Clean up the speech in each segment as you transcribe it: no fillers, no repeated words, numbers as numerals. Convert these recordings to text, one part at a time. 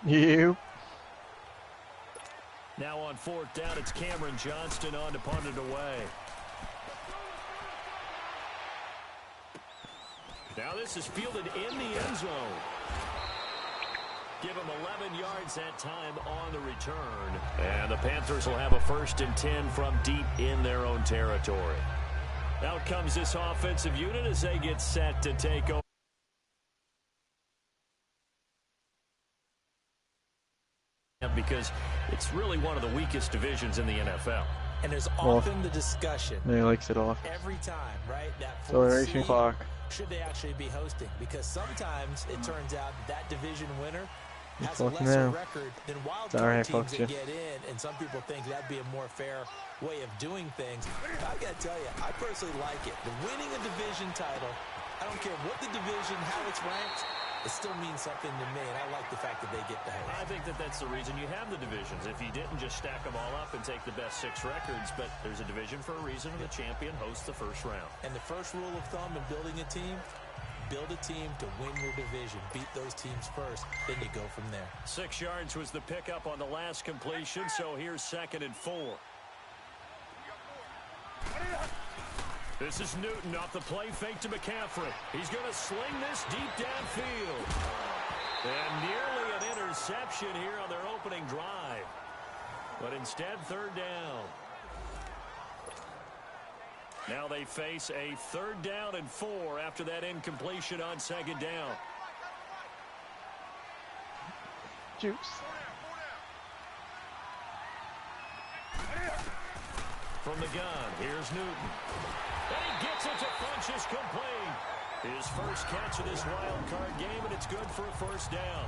You. Now on 4th down, it's Cameron Johnston on to punt it away. Now this is fielded in the end zone. Give him 11 yards that time on the return. And the Panthers will have a 1st and 10 from deep in their own territory. Out comes this offensive unit as they get set to take over. Because it's really one of the weakest divisions in the NFL. And there's often the discussion. He likes it off. Every time, right? That Acceleration clock. Should they actually be hosting? Because sometimes it turns out that division winner has a fucking lesser now. record than wildcard teams that get in, and some people think that'd be a more fair way of doing things. I've got to tell you, I personally like it. The winning a division title, I don't care what the division, how it's ranked, it still means something to me, and I like the fact that they get the host. I think that that's the reason you have the divisions. If you didn't just stack them all up and take the best 6 records, but there's a division for a reason, and the champion hosts the first round. And the first rule of thumb in building a team, build a team to win your division. Beat those teams first, then you go from there. 6 yards was the pickup on the last completion, so here's 2nd and 4. This is Newton off the play fake to McCaffrey. He's going to sling this deep downfield. And nearly an interception here on their opening drive. But instead, 3rd down. Now they face a 3rd down and 4 after that incompletion on 2nd down. Juice. From the gun, here's Newton. And he gets it to Funchess complete. His first catch of this wild card game, and it's good for a 1st down.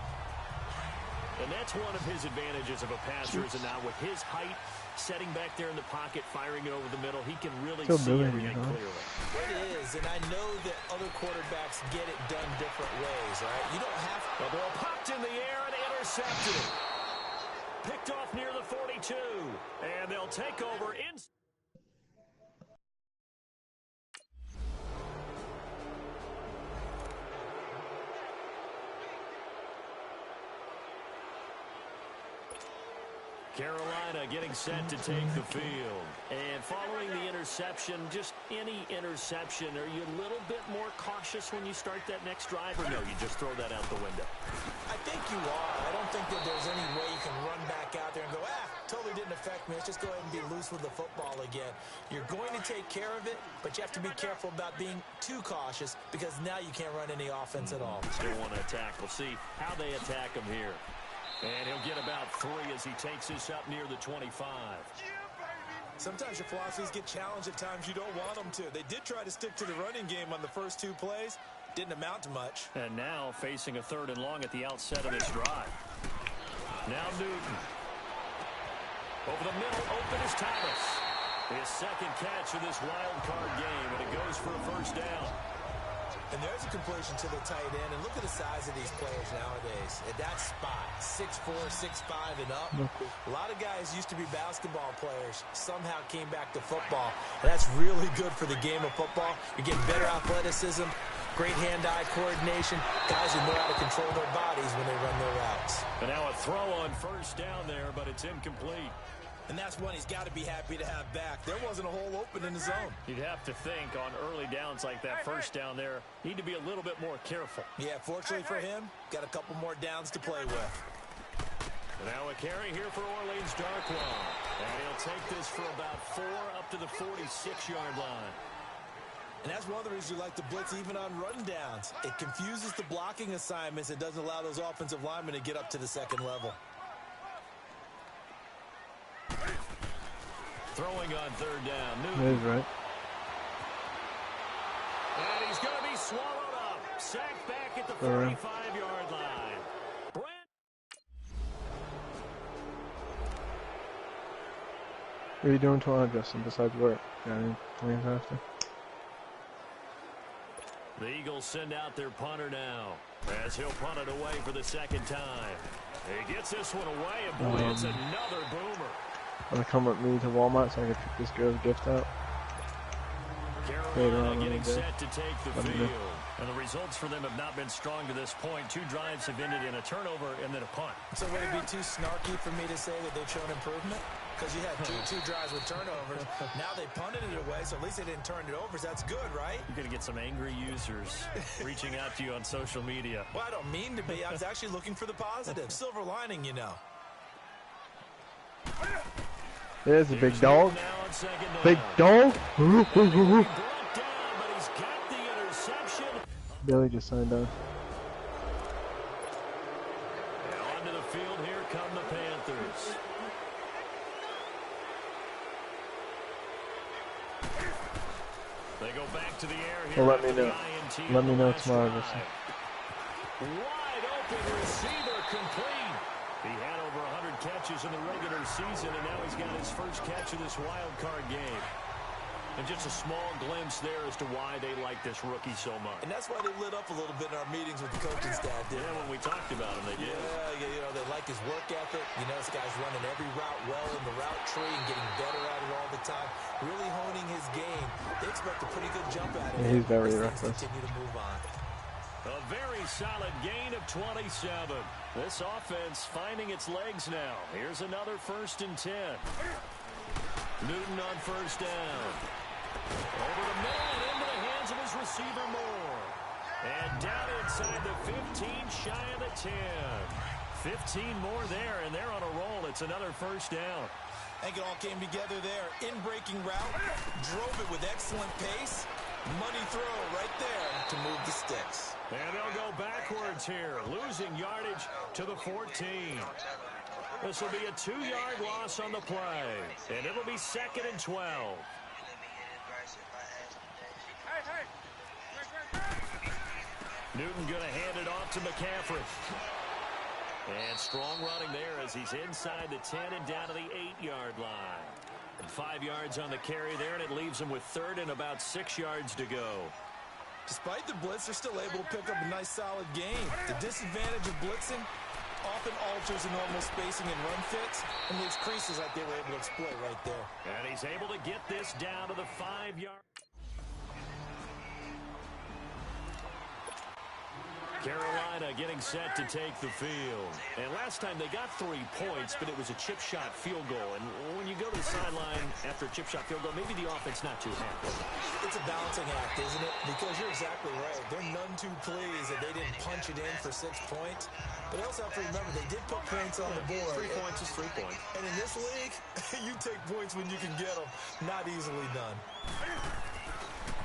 And that's one of his advantages of a passer, is now with his height, setting back there in the pocket, firing it over the middle, he can really see everything clearly. It is, and I know that other quarterbacks get it done different ways, all right? You don't have to. The ball popped in the air and intercepted. Picked off near the 42, and they'll take over in. Carolina getting set to take the field. And following the interception, just any interception, are you a little bit more cautious when you start that next drive, or no, you just throw that out the window? I think you are. I don't think that there's any way you can run back out there and go, totally didn't affect me. Let's just go ahead and be loose with the football again. You're going to take care of it, but you have to be careful about being too cautious, because now you can't run any offense at all. Still want to attack. We'll see how they attack him here. And he'll get about 3 as he takes this up near the 25. Sometimes your philosophies get challenged at times you don't want them to. They did try to stick to the running game on the first 2 plays. Didn't amount to much. And now facing a 3rd and long at the outset of this drive. Now Newton. Over the middle, open is Thomas. His 2nd catch of this wild card game, and it goes for a 1st down. And there's a completion to the tight end. And look at the size of these players nowadays. At that spot, 6'4", 6'5", and up. A lot of guys used to be basketball players. Somehow came back to football. And that's really good for the game of football. You're getting better athleticism, great hand-eye coordination. Guys who know how to control their bodies when they run their routes. And now a throw on 1st down there, but it's incomplete. And that's one he's got to be happy to have back. There wasn't a hole open in his zone. You'd have to think on early downs like that 1st down there, need to be a little bit more careful. Yeah, fortunately for him, got a couple more downs to play with. Now a carry here for Orleans Darkwa. And he'll take this for about 4 up to the 46-yard line. And that's one of the reasons you like to blitz even on run downs. It confuses the blocking assignments. It doesn't allow those offensive linemen to get up to the 2nd level. Throwing on 3rd down. Newton. That is right. And he's going to be swallowed up. Sacked back at the 45-yard line. What are you doing tomorrow, Justin, besides work? Got any plans after? The Eagles send out their punter now, as he'll punt it away for the 2nd time. He gets this one away, and boy, it's another boomer. Want to come with me to Walmart so I can pick this girl's gift out? Carolina getting set to take the field. And the results for them have not been strong to this point. 2 drives have ended in a turnover and then a punt. So would it be too snarky for me to say that they've shown improvement? Because you had two drives with turnovers. Now they punted it away, so at least they didn't turn it over. So that's good, right? You're going to get some angry users reaching out to you on social media. Well, I don't mean to be. I was actually looking for the positive. Silver lining, you know. There's a big dog. Big dog. Billy just signed on. Onto the field, here come the Panthers. They go back to the air here. Well, let me know tomorrow. Wide open receiver complete. He had over 100 catches in the regular season, and now he's got his first catch of this wild card game. And just a small glimpse there as to why they like this rookie so much. And that's why they lit up a little bit in our meetings with the coaching staff, did Yeah, when we talked about him, they did. Yeah, you know, they like his work ethic. You know, this guy's running every route well in the route tree and getting better at it all the time. Really honing his game. They expect a pretty good jump at it. Yeah, he's very reckless. Continue to move on. A very solid gain of 27. This offense finding its legs now. Here's another 1st and 10. Newton on 1st down. Over the middle and into the hands of his receiver Moore. And down inside the 15, shy of the 10. 15 more there, and they're on a roll. It's another 1st down. I think it all came together there. In-breaking route, drove it with excellent pace. Money throw right there to move the sticks. And they'll go backwards here, losing yardage to the 14. This will be a 2-yard loss on the play, and it'll be 2nd and 12. Newton going to hand it off to McCaffrey. And strong running there as he's inside the 10 and down to the 8-yard line. And 5 yards on the carry there, and it leaves him with 3rd and about 6 yards to go. Despite the blitz, they're still able to pick up a nice, solid gain. The disadvantage of blitzing often alters the normal spacing and run fits and leaves creases like they were able to exploit right there. And he's able to get this down to the 5-yard. Carolina getting set to take the field. And last time they got 3 points, but it was a chip shot field goal. And when you go to the sideline after a chip shot field goal, maybe the offense not too happy. It's a balancing act, isn't it? Because you're exactly right. They're none too pleased that they didn't punch it in for 6 points. But also have to remember, they did put points on the board. 3 points is 3 points. And in this league, you take points when you can get them. Not easily done.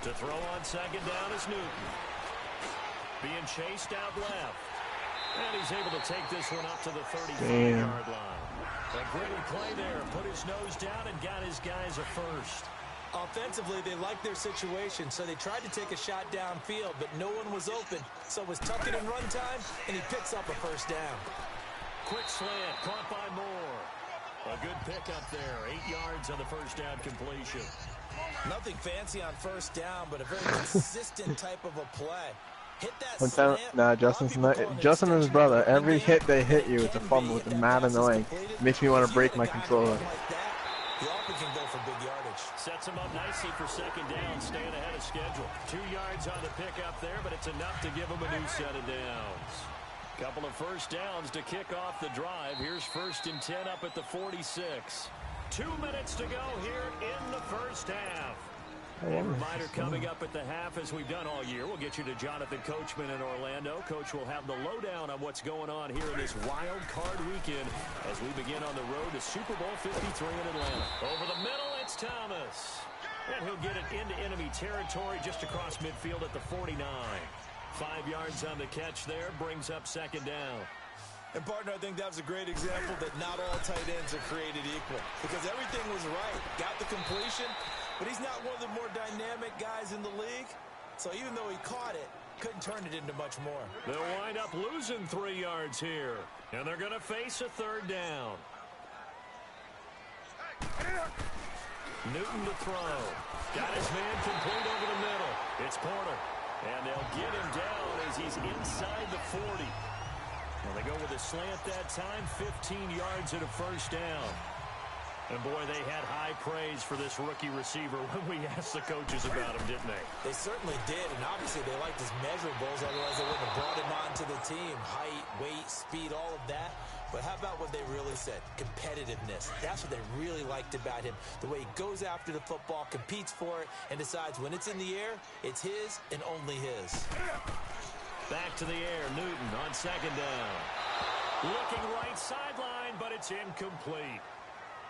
To throw on 2nd down is Newton. Being chased out left. And he's able to take this one up to the 35-yard line. A gritty play there. Put his nose down and got his guys a 1st. Offensively, they liked their situation, so they tried to take a shot downfield, but no one was open. So it was tuck it in run time, and he picks up a 1st down. Quick slant, caught by Moore. A good pickup there. 8 yards on the 1st down completion. Nothing fancy on 1st down, but a very consistent type of a play. Hit that One time, nah, Justin and his brother, every hit they hit you, it's a fumble. It's mad annoying. It makes me want to break my controller. He often can go for big yardage. Sets him up nicely for 2nd down, staying ahead of schedule. 2 yards on the pickup there, but it's enough to give him a new set of downs. Couple of 1st downs to kick off the drive. Here's 1st and 10 up at the 46. 2 minutes to go here in the 1st half. A reminder coming up at the half, as we've done all year. We'll get you to Jonathan Coachman in Orlando. Coach will have the lowdown on what's going on here in this wild card weekend as we begin on the road to Super Bowl 53 in Atlanta. Over the middle, it's Thomas. And he'll get it into enemy territory just across midfield at the 49. 5 yards on the catch there, brings up 2nd down. And, partner, I think that was a great example that not all tight ends are created equal. Because everything was right. Got the completion, but he's not one of the more dynamic guys in the league. So even though he caught it, couldn't turn it into much more. They'll wind up losing 3 yards here. And they're going to face a 3rd down. Newton to throw. Got his man complete over the middle. It's Porter. And they'll get him down as he's inside the 40. Well, they go with a slant that time, 15 yards at a 1st down. And boy, they had high praise for this rookie receiver when we asked the coaches about him, didn't they? They certainly did, and obviously they liked his measurables, otherwise they wouldn't have brought him onto the team. Height, weight, speed, all of that. But how about what they really said? Competitiveness. That's what they really liked about him. The way he goes after the football, competes for it, and decides when it's in the air, it's his and only his. Back to the air, Newton on second down. Looking right sideline, but it's incomplete.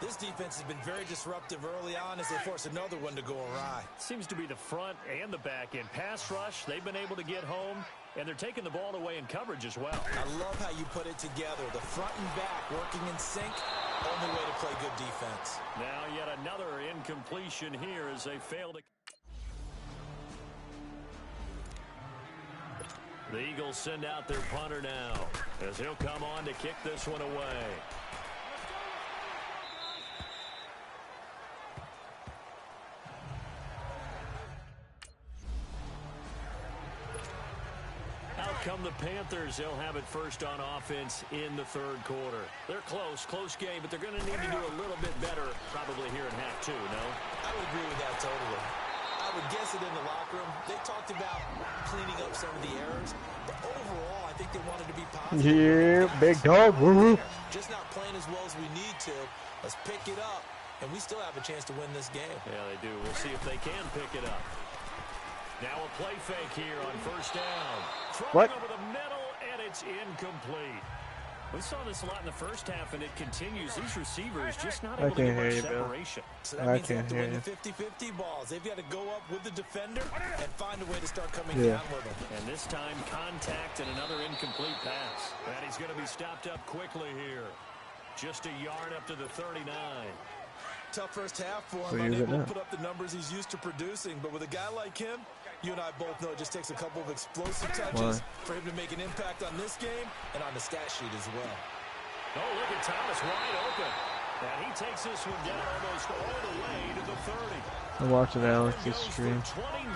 This defense has been very disruptive early on as they force another one to go awry. Seems to be the front and the back end. Pass rush, they've been able to get home, and they're taking the ball away in coverage as well. I love how you put it together. The front and back working in sync, only way to play good defense. Now yet another incompletion here as they fail to... The Eagles send out their punter now as he'll come on to kick this one away. Out come the Panthers. They'll have it first on offense in the third quarter. They're close game, but they're going to need to do a little bit better probably here in half two, no? I would agree with that totally. I would guess it in the locker room. They talked about cleaning up some of the errors, but overall, I think they wanted to be positive. Yeah, big dog. Woo-hoo. Just not playing as well as we need to. Let's pick it up, and we still have a chance to win this game. Yeah, they do. We'll see if they can pick it up. Now a play fake here on first down. Throwing over the middle, and it's incomplete. We saw this a lot in the first half, and it continues. These receivers just not able to get much separation. So that means they have to win the 50-50 balls. They've got to go up with the defender and find a way to start coming down with them. And this time, contact and another incomplete pass. And he's going to be stopped up quickly here. Just a yard up to the 39. Tough first half for him. Unable to put up the numbers he's used to producing. But with a guy like him, you and I both know it just takes a couple of explosive touches for him to make an impact on this game and on the stat sheet as well. Oh, look at Thomas wide open. And he takes this one down almost all the way to the 30. I'm watching Alex's stream. 29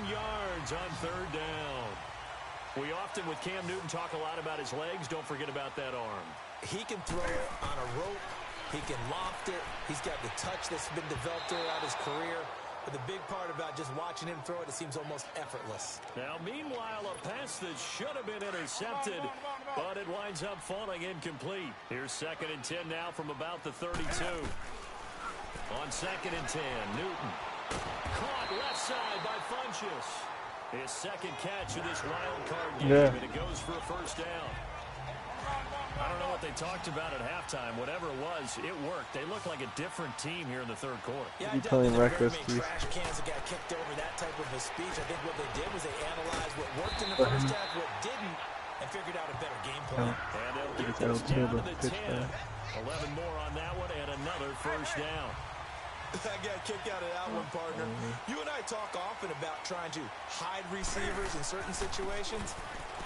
yards on third down. We often, with Cam Newton, talk a lot about his legs. Don't forget about that arm. He can throw it on a rope. He can loft it. He's got the touch that's been developed throughout his career. But the big part about just watching him throw it, it seems almost effortless. Now, meanwhile, a pass that should have been intercepted, but it winds up falling incomplete. Here's 2nd and 10 now from about the 32. On 2nd and 10, Newton. Caught left side by Funchess. His second catch of this wild card game, and it goes for a first down. I don't know what they talked about at halftime. Whatever it was, it worked. They look like a different team here in the third quarter. Yeah, playing reckless. Trash cans that got kicked over that type of a speech. I think what they did was they analyzed what worked in the first half, what didn't, and figured out a better game plan. And they'll get this down to the 10. 11 more on that one, and another first down. I got kicked out of that one, partner. You and I talk often about trying to hide receivers in certain situations,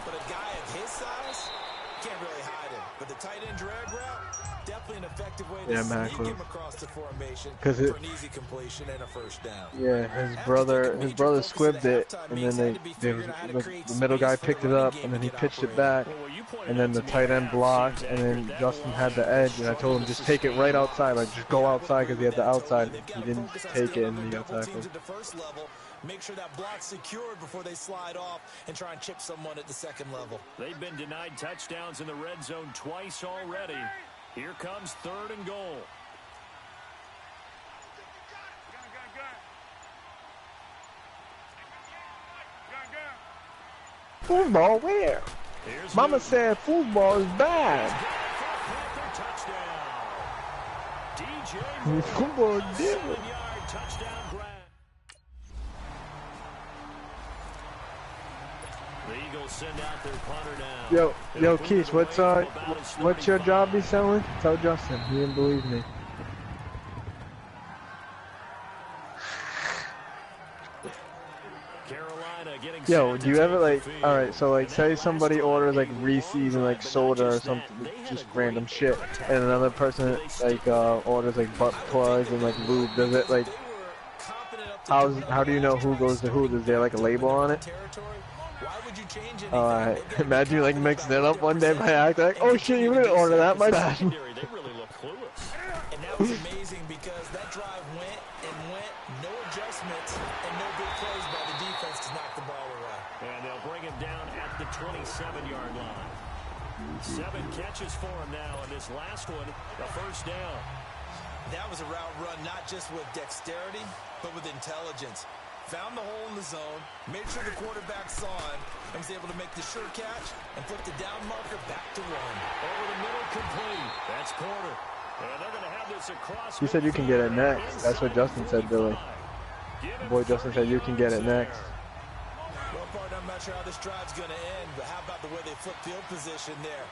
but a guy of his size can't really hide him. But the tight end drag route, definitely an effective way to sneak him across the formation for an easy completion and a first down. Yeah, his brother squibbed it, and then the middle guy picked it up, and then he pitched it back, and then the tight end blocked, and then Justin had the edge, and I told him just take it right outside, like just go outside because he had the outside. He didn't take it, and he got tackled. Make sure that block's secured before they slide off and try and chip someone at the second level. They've been denied touchdowns in the red zone twice already. Here comes 3rd and goal. Football where? Mama said football is bad. Football is different. Send out their punter now. Yo, Keith, what's your job be selling? Tell Justin. He didn't believe me. Carolina getting Yo, do you ever like? All right, so like, say somebody orders like Reese's and like soda or something, just random shit, and another person like orders like butt plugs and like lube. Does it like? How do you know who goes to who? Is there like a label on it? Imagine you like mixing it up one day by acting like, oh shit, you didn't order that, my bad. And that was amazing they'll bring him down at the 27-yard line. 7 catches for him now, and this last one, a first down. That was a route run not just with dexterity, but with intelligence. Found the hole in the zone, made sure the quarterback saw it, and was able to make the sure catch and flip the down marker back to 1. Over the middle, complete. That's Porter. And they're going to have this across. You said you can get it next. That's what Justin said, Billy. Boy, Justin said you can get it next. Well, partner, I'm not sure how this drive's going to end, but how about the way they flip field position there?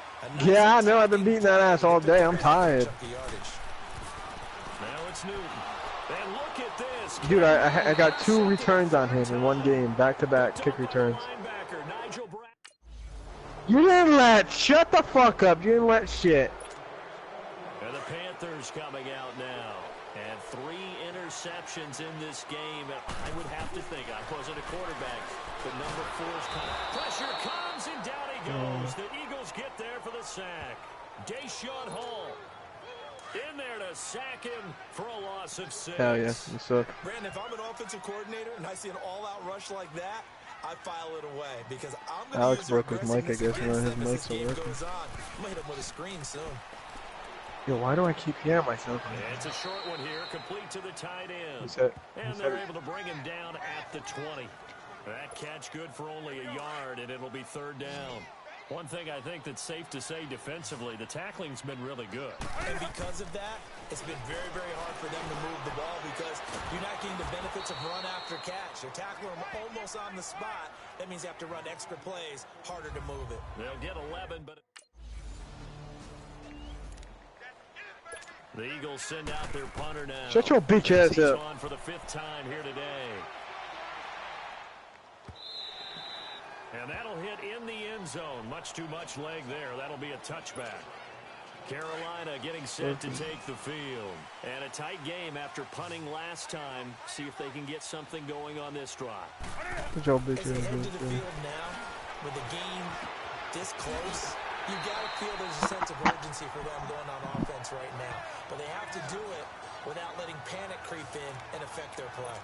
Yeah, I know. I've been beating that ass all day. I'm tired. Now it's Newton. And look at this. Dude, I got 2 returns on him in one game, back-to-back kick returns. You didn't let. Shut the fuck up. You didn't let shit. And the Panthers coming out now. And 3 interceptions in this game. I would have to think, I wasn't a quarterback, but number 4's kind of pressure comes, and down he goes. The Eagles get there for the sack. Deshaun Hall in there to sack him for a loss of 6. Hell yeah, you suck. Brandon, if I'm an offensive coordinator and I see an all-out rush like that, I file it away because I'm going to Alex broke his mic, I guess. You know, his mic's not working. I'm going to hit him with a screen soon. Yo, why do I keep hearing myself? It's a short one here, complete to the tight end. And they're able to bring him down at the 20. That catch good for only a yard, and it'll be 3rd down. One thing I think that's safe to say defensively, the tackling's been really good. And because of that, it's been very, very hard for them to move the ball because you're not getting the benefits of run after catch. You're tackling them almost on the spot. That means you have to run extra plays, harder to move it. They'll get 11, but the Eagles send out their punter now. Shut your bitch ass up. On for the 5th time here today. And that'll hit in the end zone. Much too much leg there. That'll be a touchback. Carolina getting set to take the field. And a tight game after punting last time. See if they can get something going on this drive. Good job, bitch. As they head to the field now, with the game this close, you got to feel there's a sense of urgency for them going on offense right now. But they have to do it without letting panic creep in and affect their play.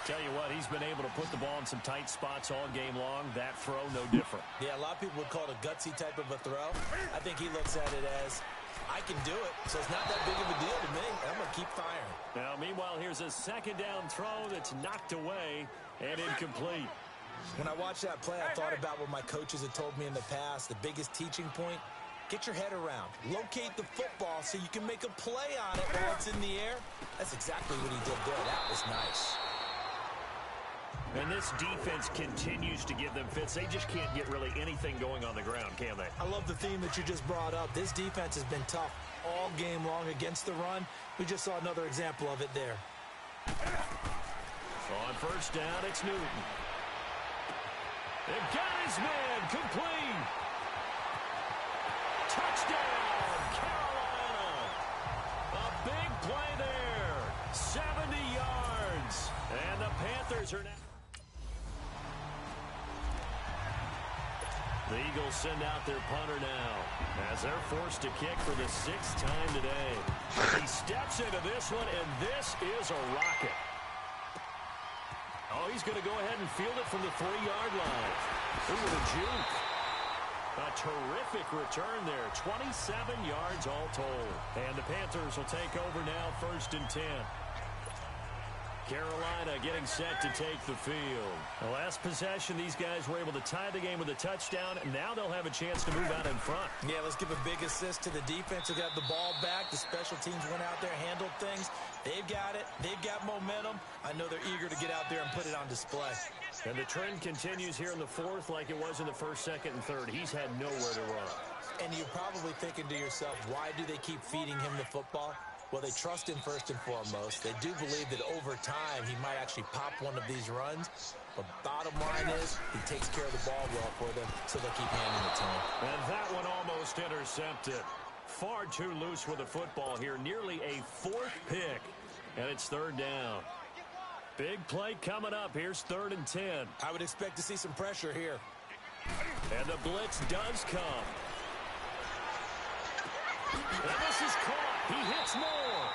Tell you what, he's been able to put the ball in some tight spots all game long. That throw, no different. Yeah, a lot of people would call it a gutsy type of a throw. I think he looks at it as, I can do it, so it's not that big of a deal to me. I'm going to keep firing. Now, meanwhile, here's a 2nd down throw that's knocked away and incomplete. When I watched that play, I thought about what my coaches had told me in the past. The biggest teaching point, get your head around. Locate the football so you can make a play on it while it's in the air. That's exactly what he did there. That was nice. And this defense continues to give them fits. They just can't get really anything going on the ground, can they? I love the theme that you just brought up. This defense has been tough all game long against the run. We just saw another example of it there. On 1st down, it's Newton. They've got his man, complete. Touchdown, Carolina. A big play there. 70 yards. And the Panthers are now. The Eagles send out their punter now as they're forced to kick for the 6th time today. He steps into this one, and this is a rocket. Oh, he's going to go ahead and field it from the 3-yard line. Ooh, with a juke. A terrific return there. 27 yards all told. And the Panthers will take over now, 1st and 10. Carolina getting set to take the field. The last possession, these guys were able to tie the game with a touchdown, and now they'll have a chance to move out in front. Yeah, let's give a big assist to the defense who got the ball back. The special teams went out there, handled things. They've got it. They've got momentum. I know they're eager to get out there and put it on display. And the trend continues here in the 4th like it was in the 1st, 2nd, and 3rd. He's had nowhere to run. And you're probably thinking to yourself, why do they keep feeding him the football? Well, they trust him first and foremost. They do believe that over time he might actually pop one of these runs. But bottom line is he takes care of the ball well for them, so they'll keep handing it to him. And that one almost intercepted. Far too loose with the football here. Nearly a 4th pick. And it's 3rd down. Big play coming up. Here's 3rd and 10. I would expect to see some pressure here. And the blitz does come. And this is caught. He hits more.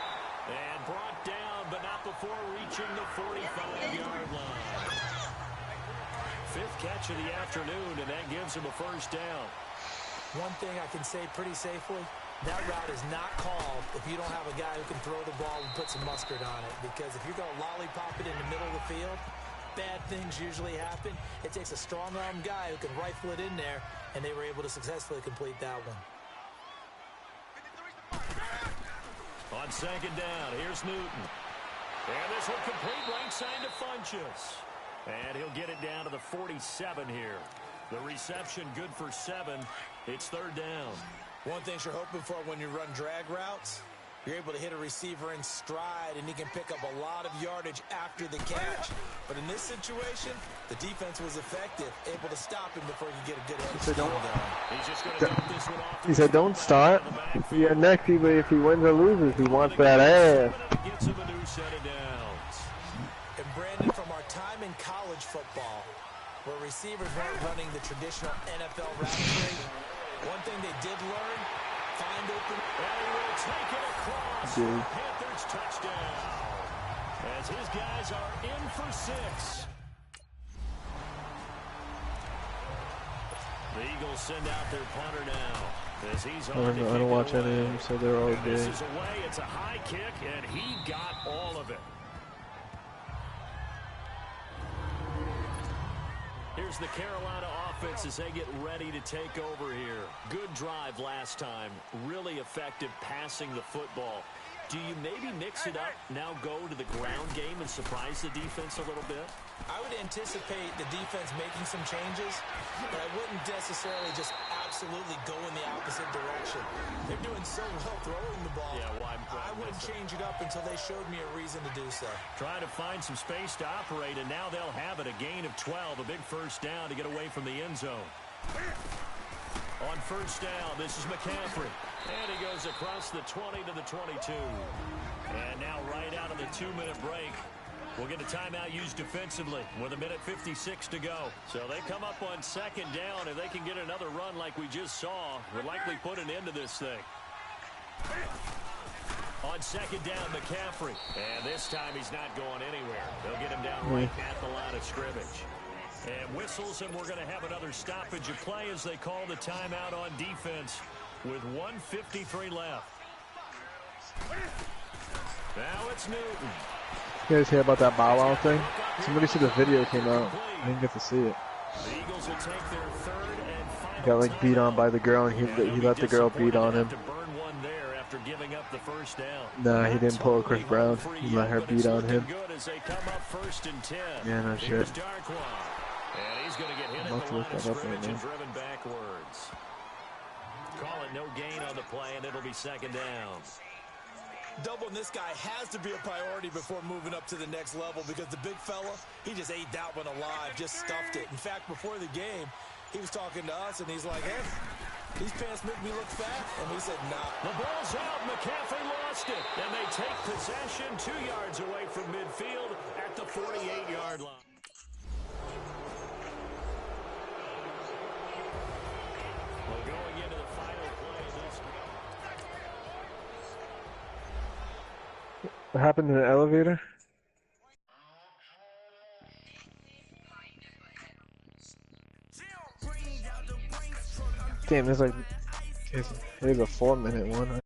And brought down, but not before reaching the 45-yard line. fifth catch of the afternoon, and that gives him a first down. One thing I can say pretty safely, that route is not called if you don't have a guy who can throw the ball and put some mustard on it. Because if you're going to lollipop it in the middle of the field, bad things usually happen. It takes a strong-arm guy who can rifle it in there, and they were able to successfully complete that one. On second down, here's Newton. And this one complete right side to Funchess. And he'll get it down to the 47 here. The reception good for 7. It's third down. One thing you're hoping for when you run drag routes, you're able to hit a receiver in stride, and he can pick up a lot of yardage after the catch. But in this situation, the defense was effective, able to stop him before he could get a good head. He's just going to dump this one off. He said, "Don't start. Yeah, next if he wins or loses, he wants that ass." Gets him a new set of downs. And Brandon, from our time in college football, where receivers weren't running the traditional NFL route tree, one thing they did learn, find open. And he will take it across. Panthers touchdown. As his guys are in for 6. The Eagles send out their punter now. As he's on I don't watch any of them, so they're all big. This is away. It's a high kick, and he got all of it. Here's the Carolina offense as they get ready to take over here. Good drive last time. Really effective passing the football. Do you maybe mix it up, now go to the ground game and surprise the defense a little bit? I would anticipate the defense making some changes, but I wouldn't necessarily just absolutely go in the opposite direction. They're doing so well throwing the ball. Yeah, well, I wouldn't change it up until they showed me a reason to do so. Trying to find some space to operate, and now they'll have it. A gain of 12, a big first down to get away from the end zone. On first down, this is McCaffrey. And he goes across the 20 to the 22. And now right out of the 2-minute break, we'll get a timeout used defensively with 1:56 to go. So they come up on second down. If they can get another run like we just saw, would likely put an end to this thing. On second down, McCaffrey. And this time he's not going anywhere. They'll get him down right at the line of scrimmage. And whistles, and we're going to have another stoppage of play as they call the timeout on defense with 1:53 left. Now it's Newton. You guys hear about that Bow Wow thing? Somebody said the video came out. I didn't get to see it. The Eagles will take their third and final. He got like beat on by the girl, and he let the girl beat on him. To burn one there after giving up the first down. Nah, he didn't pull a Chris Brown. He let her beat on him. Good as they come up first and 10. Yeah, no shit. And he's going to get hit at the line of scrimmage and driven backwards. Call it no gain on the play, and it'll be second down. Doubling this guy has to be a priority before moving up to the next level, because the big fella, he just ate that one alive, just stuffed it. In fact, before the game, he was talking to us, and he's like, "Hey, these pants make me look fat," and we said, "Nah." The ball's out. McCaffrey lost it, and they take possession 2 yards away from midfield at the 48-yard line. Well, going into the final play of this. What happened in the elevator? Damn, there's a 4-minute one.